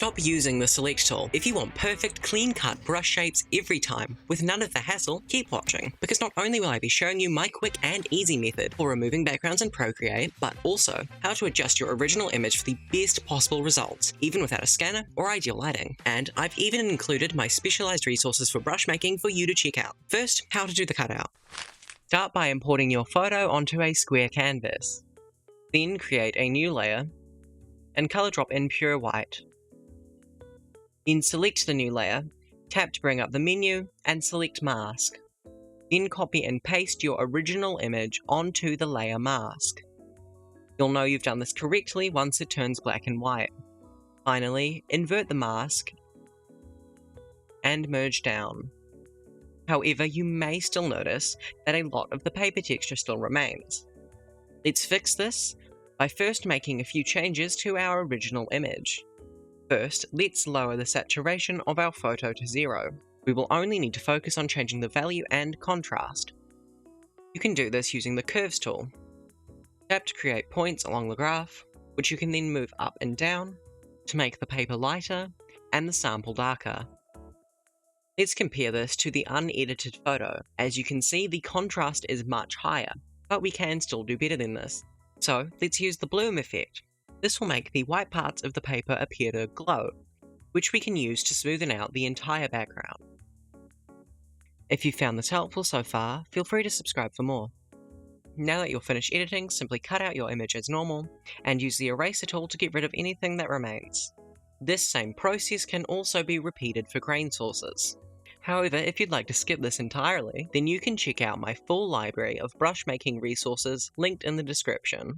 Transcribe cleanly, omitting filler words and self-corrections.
Stop using the select tool. If you want perfect, clean-cut brush shapes every time, with none of the hassle, keep watching, because not only will I be showing you my quick and easy method for removing backgrounds in Procreate, but also how to adjust your original image for the best possible results, even without a scanner or ideal lighting. And I've even included my specialized resources for brush making for you to check out. First, how to do the cutout. Start by importing your photo onto a square canvas. Then create a new layer, and color drop in pure white. Then select the new layer, tap to bring up the menu, and select Mask. Then copy and paste your original image onto the layer mask. You'll know you've done this correctly once it turns black and white. Finally, invert the mask and merge down. However, you may still notice that a lot of the paper texture still remains. Let's fix this by first making a few changes to our original image. First, let's lower the saturation of our photo to 0. We will only need to focus on changing the value and contrast. You can do this using the Curves tool. Tap to create points along the graph, which you can then move up and down to make the paper lighter and the sample darker. Let's compare this to the unedited photo. As you can see, the contrast is much higher, but we can still do better than this. So let's use the bloom effect. This will make the white parts of the paper appear to glow, which we can use to smoothen out the entire background. If you found this helpful so far, feel free to subscribe for more. Now that you're finished editing, simply cut out your image as normal, and use the eraser tool to get rid of anything that remains. This same process can also be repeated for grain sources. However, if you'd like to skip this entirely, then you can check out my full library of brush making resources linked in the description.